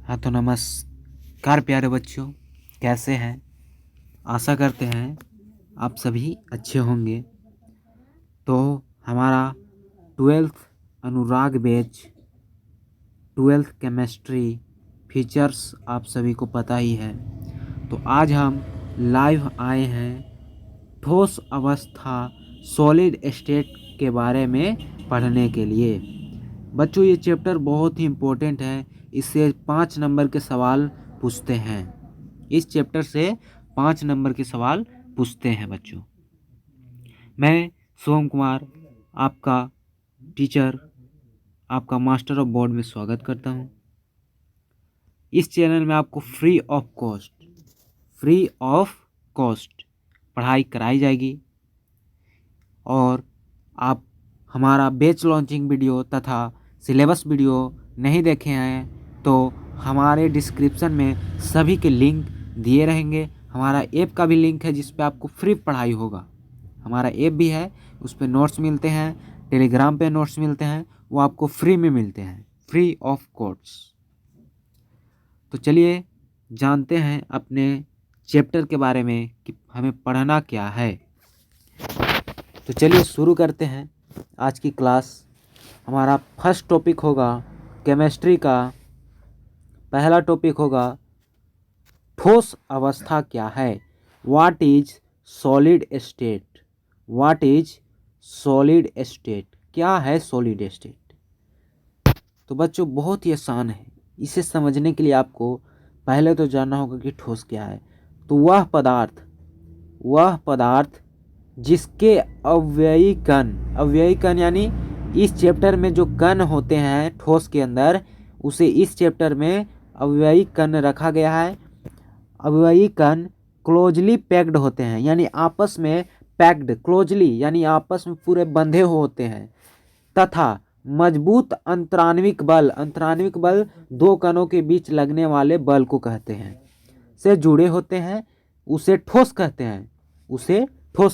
हाँ तो नमस्कार प्यारे बच्चों, कैसे हैं। आशा करते हैं आप सभी अच्छे होंगे। तो हमारा 12th अनुराग बैच 12th केमिस्ट्री फीचर्स आप सभी को पता ही है। तो आज हम लाइव आए हैं ठोस अवस्था सॉलिड स्टेट के बारे में पढ़ने के लिए। बच्चों ये चैप्टर बहुत ही इम्पोर्टेंट है, इससे 5 नंबर के सवाल पूछते हैं। इस चैप्टर से 5 नंबर के सवाल पूछते हैं बच्चों। मैं सोम कुमार आपका टीचर, आपका मास्टर ऑफ बोर्ड में स्वागत करता हूँ। इस चैनल में आपको फ्री ऑफ कॉस्ट पढ़ाई कराई जाएगी और आप हमारा बैच लॉन्चिंग वीडियो तथा सिलेबस वीडियो नहीं देखे हैं तो हमारे डिस्क्रिप्शन में सभी के लिंक दिए रहेंगे। हमारा ऐप का भी लिंक है जिस पे आपको फ्री पढ़ाई होगा। हमारा ऐप भी है, उस पे नोट्स मिलते हैं, टेलीग्राम पे नोट्स मिलते हैं, वो आपको फ्री में मिलते हैं, फ्री ऑफ कॉस्ट। तो चलिए जानते हैं अपने चैप्टर के बारे में कि हमें पढ़ना क्या है। तो चलिए शुरू करते हैं आज की क्लास। हमारा फर्स्ट टॉपिक होगा केमिस्ट्री का। पहला टॉपिक होगा ठोस अवस्था क्या है। What is solid state. What is solid state, क्या है सॉलिड स्टेट। तो बच्चों बहुत ही आसान है, इसे समझने के लिए आपको पहले तो जानना होगा कि ठोस क्या है। तो वह पदार्थ जिसके अवयवी कण यानी इस चैप्टर में जो कण होते हैं ठोस के अंदर, उसे इस चैप्टर में अवयवी कण रखा गया है। अवयवी कण क्लोजली पैक्ड होते हैं, यानी आपस में पैक्ड, क्लोजली यानी आपस में पूरे बंधे होते हैं, तथा मजबूत अंतराण्विक बल दो कणों के बीच लगने वाले बल को कहते हैं, से जुड़े होते हैं, उसे ठोस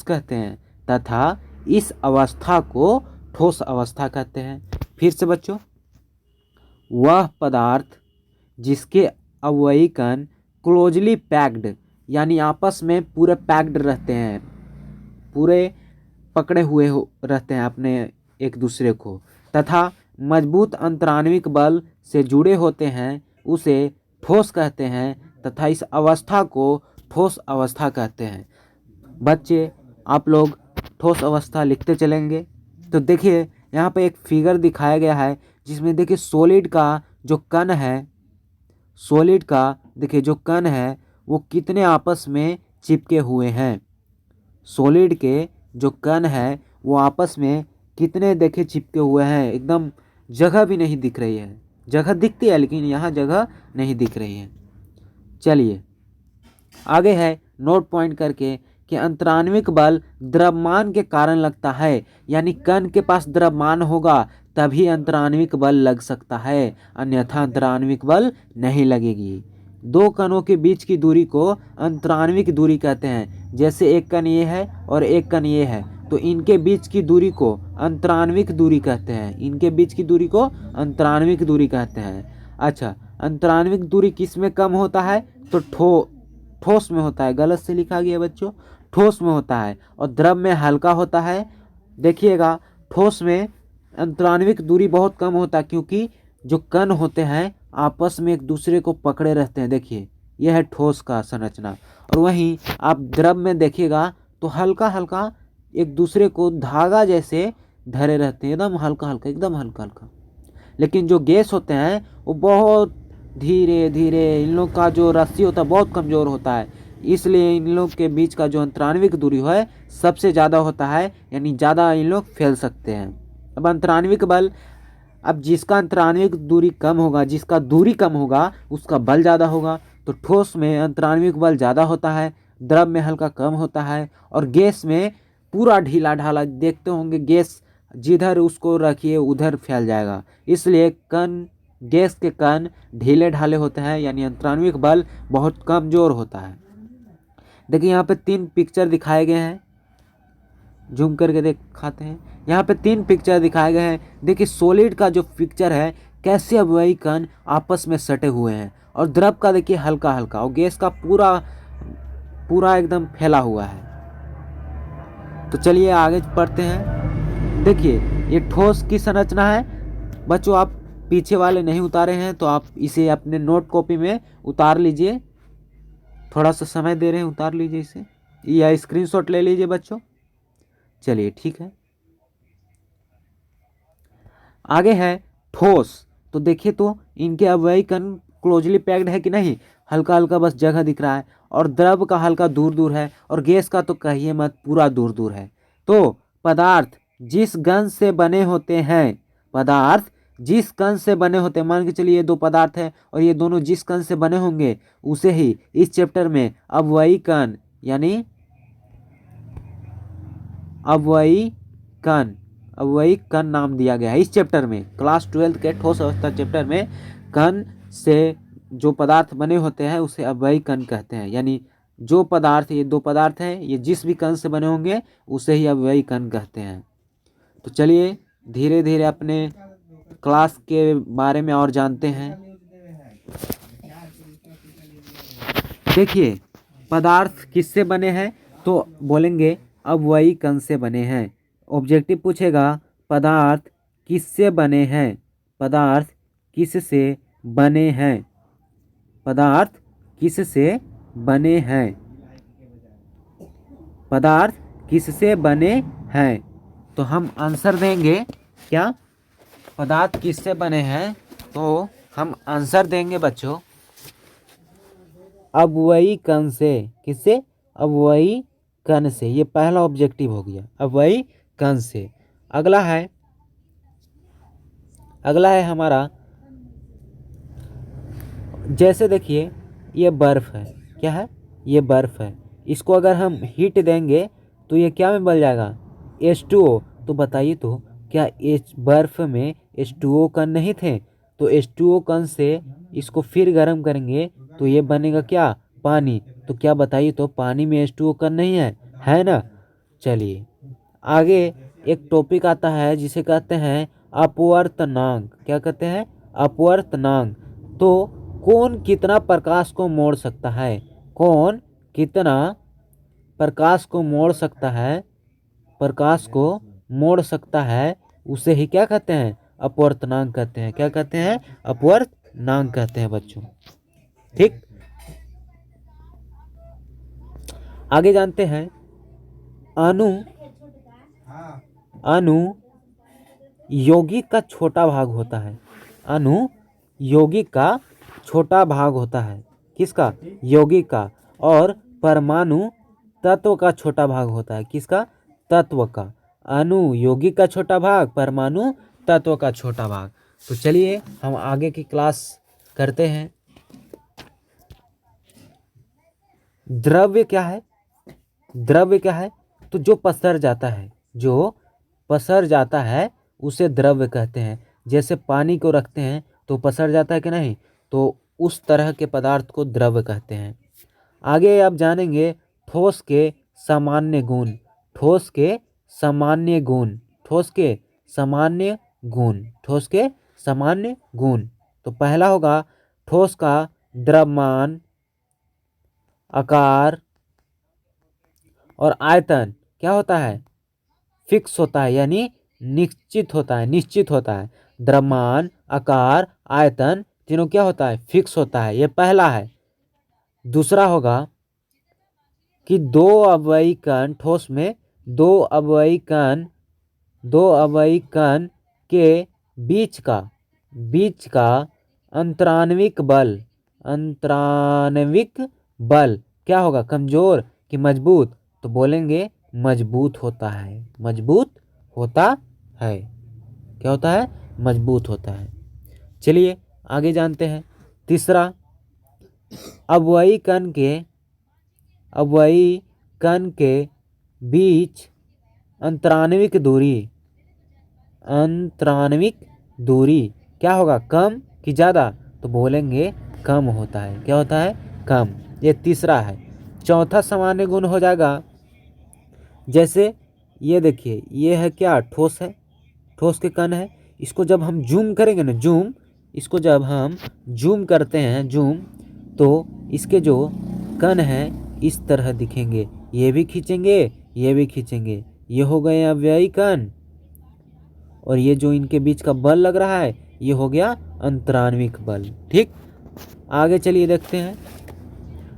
कहते हैं तथा इस अवस्था को ठोस अवस्था कहते हैं। फिर से बच्चों, वह पदार्थ जिसके अवयवी कण क्लोजली पैक्ड यानी आपस में पूरे पैक्ड रहते हैं, पूरे पकड़े हुए रहते हैं अपने एक दूसरे को, तथा मजबूत अंतराण्विक बल से जुड़े होते हैं, उसे ठोस कहते हैं तथा इस अवस्था को ठोस अवस्था कहते हैं। बच्चे आप लोग ठोस अवस्था लिखते चलेंगे। तो देखिए यहाँ पे एक फिगर दिखाया गया है जिसमें देखिए सॉलिड का जो कण है वो कितने आपस में चिपके हुए हैं। सॉलिड के जो कण है वो आपस में कितने देखिए चिपके हुए हैं, एकदम जगह भी नहीं दिख रही है। जगह दिखती है लेकिन यहाँ जगह नहीं दिख रही है। चलिए आगे है नोट पॉइंट करके कि अंतराण्विक बल द्रव्यमान के कारण लगता है, यानी कण के पास द्रव्यमान होगा तभी अंतराण्विक बल लग सकता है, अन्यथा अंतराण्विक बल नहीं लगेगी। दो कणों के बीच की दूरी को अंतराण्विक दूरी कहते हैं। जैसे एक कण ये है और एक कण ये है, तो इनके बीच की दूरी को अंतराण्विक दूरी कहते हैं। अच्छा, अंतराण्विक दूरी किस में कम होता है? तो ठोस में होता है। गलत से लिखा गया बच्चों, ठोस में होता है। और द्रव में हल्का होता है। देखिएगा ठोस में अंतराण्विक दूरी बहुत कम होता है क्योंकि जो कण होते हैं आपस में एक दूसरे को पकड़े रहते हैं। देखिए यह है ठोस का संरचना। और वहीं आप द्रव में देखिएगा तो हल्का हल्का एक दूसरे को धागा जैसे धरे रहते हैं, एकदम हल्का। लेकिन जो गैस होते हैं वो बहुत धीरे धीरे, इन लोग का जो रस्सी होता है बहुत कमज़ोर होता है, इसलिए इन लोग के बीच का जो अंतराण्विक दूरी है सबसे ज़्यादा होता है, यानी ज़्यादा इन लोग फैल सकते हैं। अब अंतराण्विक बल, अब जिसका अंतराण्विक दूरी कम होगा, जिसका दूरी कम होगा उसका बल ज़्यादा होगा। तो ठोस में अंतराण्विक बल ज़्यादा होता है, द्रव में हल्का कम होता है, और गैस में पूरा ढीला ढाला। देखते होंगे गैस जिधर उसको रखिए उधर फैल जाएगा, इसलिए गैस के कण ढीले ढाले होते हैं, यानी अंतराण्विक बल बहुत कमजोर होता है। देखिए यहाँ पे 3 पिक्चर दिखाए गए हैं, जूम करके दिखाते हैं। यहाँ पे 3 पिक्चर दिखाए गए हैं। देखिए सॉलिड का जो पिक्चर है कैसे अवयवी कण आपस में सटे हुए हैं, और द्रव का देखिए हल्का हल्का, और गैस का पूरा पूरा एकदम फैला हुआ है। तो चलिए आगे पढ़ते हैं। देखिए ये ठोस की संरचना है बच्चों, आप पीछे वाले नहीं उतारे हैं तो आप इसे अपने नोट कॉपी में उतार लीजिए, थोड़ा सा समय दे रहे हैं, उतार लीजिए इसे या स्क्रीनशॉट ले लीजिए बच्चों। चलिए ठीक है, आगे है ठोस। तो देखिए तो इनके अवयवी कण क्लोजली पैक्ड है कि नहीं, हल्का हल्का बस जगह दिख रहा है, और द्रव का हल्का दूर दूर है, और गैस का तो कहिए मत पूरा दूर दूर है। तो पदार्थ जिस कण से बने होते हैं, पदार्थ जिस कण से बने होते हैं, मान के चलिए ये दो पदार्थ है और ये दोनों जिस कण से बने होंगे उसे ही इस चैप्टर में अवयवी कण यानी अवयवी कण अवयवी कण नाम दिया गया है। इस चैप्टर में क्लास 12 के ठोस अवस्था चैप्टर में कण से जो पदार्थ बने होते हैं उसे अवयवी कण कहते हैं, यानी जो पदार्थ, ये दो पदार्थ हैं, ये जिस भी कण से बने होंगे उसे ही अवयवी कण कहते हैं। तो चलिए धीरे धीरे अपने क्लास के बारे में और जानते हैं। देखिए पदार्थ किससे बने हैं, तो बोलेंगे अवयवी कण से बने हैं। ऑब्जेक्टिव पूछेगा पदार्थ किससे बने हैं, पदार्थ किससे बने हैं, पदार्थ किससे बने हैं, पदार्थ किससे बने हैं। तो हम आंसर देंगे क्या, पदार्थ किससे बने हैं, तो हम आंसर देंगे बच्चों अवयवी कण से। किससे, अवयवी कण से। ये पहला ऑब्जेक्टिव हो गया, अवयवी कण से। अगला है हमारा, जैसे देखिए ये बर्फ है, क्या है, ये बर्फ है, इसको अगर हम हीट देंगे तो ये क्या में बदल जाएगा, H2O। तो बताइए तो क्या इस बर्फ में H2O कण नहीं थे, तो H2O कण से इसको फिर गर्म करेंगे तो ये बनेगा क्या, पानी। तो क्या बताइए तो पानी में H2O कण नहीं है ना। चलिए आगे एक टॉपिक आता है जिसे कहते हैं अपवर्तनांक। क्या कहते हैं, अपवर्तनांक। तो कौन कितना प्रकाश को मोड़ सकता है, कौन कितना प्रकाश को मोड़ सकता है, प्रकाश को मोड़ सकता है, उसे ही क्या कहते हैं, अपवर्तनांक कहते हैं। क्या कहते हैं, अपवर्तनांक कहते हैं बच्चों। ठीक, आगे जानते हैं अणु यौगिक का छोटा भाग होता है, अणु यौगिक का छोटा भाग होता है, किसका, यौगिक का। और परमाणु तत्व का छोटा भाग होता है, किसका, तत्व का। अणु यौगिक का छोटा भाग, परमाणु तत्व का छोटा भाग। तो चलिए हम आगे की क्लास करते हैं। द्रव्य क्या है, द्रव्य क्या है, तो जो पसर जाता है, जो पसर जाता है उसे द्रव्य कहते हैं। जैसे पानी को रखते हैं तो पसर जाता है कि नहीं, तो उस तरह के पदार्थ को द्रव्य कहते हैं। आगे आप जानेंगे ठोस के सामान्य गुण, ठोस के सामान्य गुण, ठोस के सामान्य गुण, ठोस के सामान्य गुण। तो पहला होगा ठोस का द्रव्यमान, आकार और आयतन क्या होता है, फिक्स होता है, यानी निश्चित होता है, निश्चित होता है। द्रव्यमान, आकार, आयतन तीनों क्या होता है, फिक्स होता है। ये पहला है। दूसरा होगा कि दो अवयवी कण, ठोस में दो अवयवी कण के बीच का अंतराण्विक बल क्या होगा, कमजोर कि मजबूत, तो बोलेंगे मजबूत होता है, मजबूत होता है। क्या होता है, मजबूत होता है। चलिए आगे जानते हैं। तीसरा, अवयवी कण के बीच अंतराण्विक दूरी क्या होगा, कम कि ज़्यादा, तो बोलेंगे कम होता है। क्या होता है, कम। ये तीसरा है। चौथा सामान्य गुण हो जाएगा, जैसे ये देखिए ये है क्या, ठोस है, ठोस के कण है। इसको जब हम जूम करेंगे ना, जूम इसको जब हम जूम करते हैं जूम, तो इसके जो कण हैं इस तरह दिखेंगे। ये भी खींचेंगे, ये भी खींचेंगे, ये हो गए अव्ययी कण। और ये जो इनके बीच का बल लग रहा है ये हो गया अंतराण्विक बल। ठीक, आगे चलिए देखते हैं।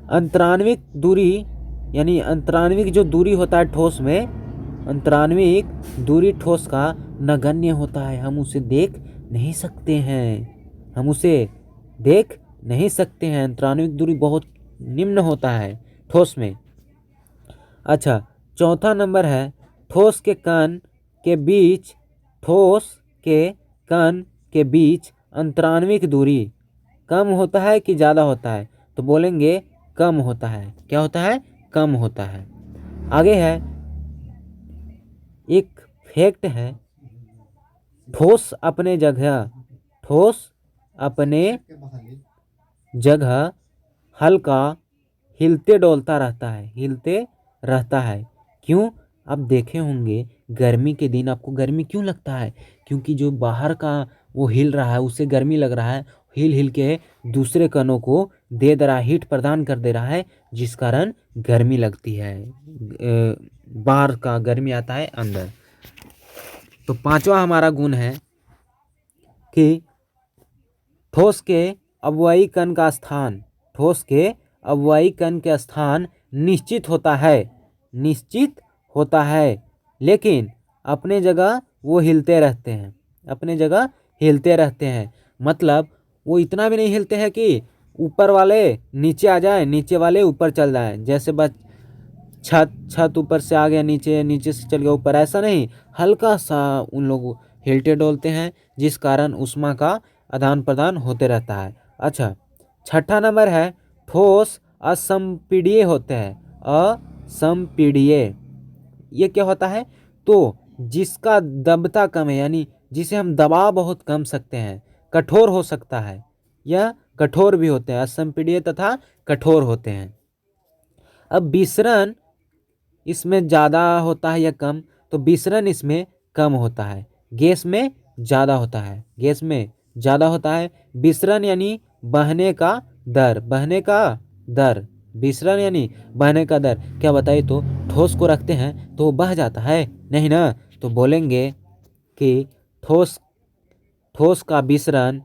अंतराण्विक दूरी यानी अंतराण्विक जो दूरी होता है ठोस में, अंतराण्विक दूरी ठोस का नगण्य होता है। हम उसे देख नहीं सकते हैं, हम उसे देख नहीं सकते हैं। अंतराण्विक दूरी बहुत निम्न होता है ठोस में। अच्छा, चौथा नंबर है ठोस के कण के बीच, ठोस के कण के बीच अंतराण्विक दूरी कम होता है कि ज़्यादा होता है? तो बोलेंगे कम होता है। क्या होता है? कम होता है। आगे है एक फैक्ट है, ठोस अपने जगह, ठोस अपने जगह हल्का हिलते डोलता रहता है, हिलते रहता है। क्यों? आप देखे होंगे गर्मी के दिन आपको गर्मी क्यों लगता है? क्योंकि जो बाहर का वो हिल रहा है उससे गर्मी लग रहा है, हिल हिल के दूसरे कणों को दे रहा है, हीट प्रदान कर दे रहा है, जिस कारण गर्मी लगती है। बाहर का गर्मी आता है अंदर। तो पांचवा हमारा गुण है कि ठोस के अवयवी कण का स्थान, ठोस के अवयवी कण के स्थान निश्चित होता है, निश्चित होता है, लेकिन अपने जगह वो हिलते रहते हैं, अपने जगह हिलते रहते हैं। मतलब वो इतना भी नहीं हिलते हैं कि ऊपर वाले नीचे आ जाए, नीचे वाले ऊपर चल जाए। जैसे बस छत ऊपर से आ गया नीचे, नीचे से चल गया ऊपर, ऐसा नहीं, हल्का सा उन लोग हिलते डोलते हैं, जिस कारण ऊष्मा का आदान प्रदान होते रहता है। अच्छा, छठा नंबर है ठोस असंपीड्य होते हैं, असंपीड्य। ये क्या होता है? तो जिसका दबता कम है, यानी जिसे हम दबा बहुत कम सकते हैं, कठोर हो सकता है, या कठोर भी होते हैं, असंपीड्य तथा कठोर होते हैं। अब विसरण इसमें ज़्यादा होता है या कम? तो विसरण इसमें कम होता है, गैस में ज़्यादा होता है, गैस में ज़्यादा होता है। विसरण यानी बहने का दर, बहने का दर, विसरण यानी बहने का दर। क्या बताइए, तो ठोस को रखते हैं तो वो बह जाता है नहीं ना? तो बोलेंगे कि ठोस ठोस का विसरण,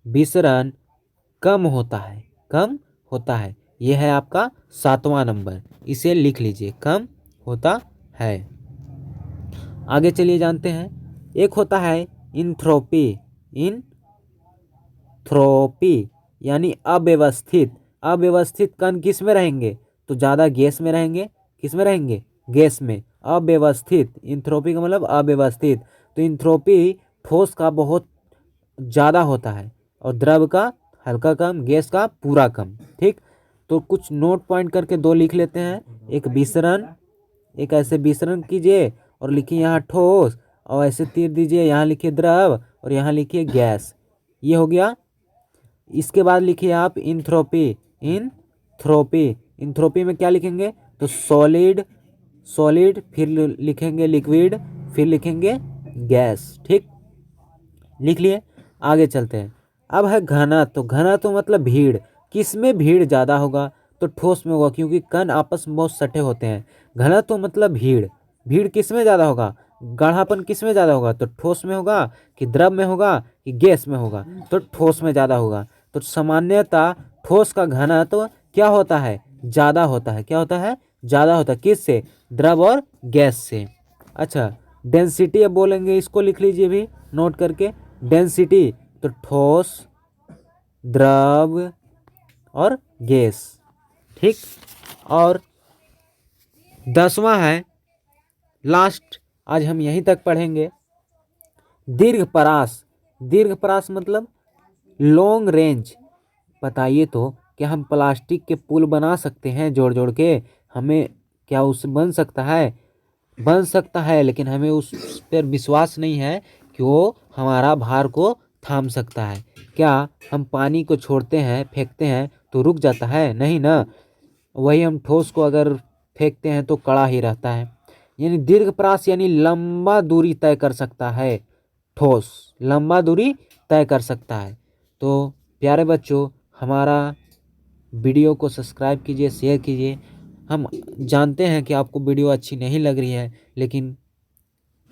विसरण कम होता है, कम होता है। यह है आपका सातवां नंबर, इसे लिख लीजिए, कम होता है। आगे चलिए जानते हैं। एक होता है इंथ्रोपी, इंथ्रोपी यानी अव्यवस्थित। अव्यवस्थित कण किस में रहेंगे? तो ज़्यादा गैस में रहेंगे। किस में रहेंगे? गैस में। अव्यवस्थित, इंथ्रोपी का मतलब अव्यवस्थित। तो इंथ्रोपी ठोस का बहुत ज़्यादा होता है और द्रव का हल्का कम, गैस का पूरा कम। ठीक, तो कुछ नोट पॉइंट करके दो लिख लेते हैं। एक विसरण, एक ऐसे विसरण कीजिए और लिखिए यहाँ ठोस, और ऐसे तीर दीजिए, यहाँ लिखिए द्रव और यहाँ लिखिए गैस। ये हो गया। इसके बाद लिखिए आप इंथ्रोपी, इंथ्रोपी, इंथ्रोपी में क्या लिखेंगे? तो सॉलिड, सॉलिड, फिर लिखेंगे लिक्विड, फिर लिखेंगे गैस। ठीक, लिख लिए। आगे चलते हैं। अब है घनत्व। घनत्व मतलब भीड़। किस में भीड़ ज़्यादा होगा? तो ठोस में होगा, क्योंकि कण आपस में बहुत सटे होते हैं। घनत्व मतलब भीड़। भीड़ किस में ज़्यादा होगा? गाढ़ापन किस में ज़्यादा होगा? तो ठोस में होगा कि द्रव में होगा कि गैस में होगा? तो ठोस में ज़्यादा होगा। तो सामान्यतः ठोस का घनत्व क्या होता है? ज़्यादा होता है। क्या होता है? ज़्यादा होता है। किस से? द्रव और गैस से। अच्छा, डेंसिटी अब बोलेंगे, इसको लिख लीजिए भी नोट करके। डेंसिटी तो ठोस, द्रव और गैस। ठीक, और 10वां है लास्ट, आज हम यहीं तक पढ़ेंगे, दीर्घपरास। दीर्घपरास मतलब लॉन्ग रेंज। बताइए तो क्या हम प्लास्टिक के पुल बना सकते हैं जोड़ जोड़ के? हमें क्या उससे बन सकता है? बन सकता है, लेकिन हमें उस पर विश्वास नहीं है कि वो हमारा भार को थाम सकता है। क्या हम पानी को छोड़ते हैं, फेंकते हैं तो रुक जाता है? नहीं ना। वही हम ठोस को अगर फेंकते हैं तो कड़ा ही रहता है। यानी दीर्घप्रास यानी लंबा दूरी तय कर सकता है। ठोस लंबा दूरी तय कर सकता है। तो प्यारे बच्चों, हमारा वीडियो को सब्सक्राइब कीजिए, शेयर कीजिए। हम जानते हैं कि आपको वीडियो अच्छी नहीं लग रही है, लेकिन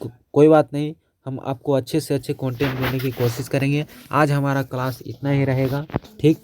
कोई बात नहीं, हम आपको अच्छे से अच्छे कंटेंट देने की कोशिश करेंगे। आज हमारा क्लास इतना ही रहेगा, ठीक।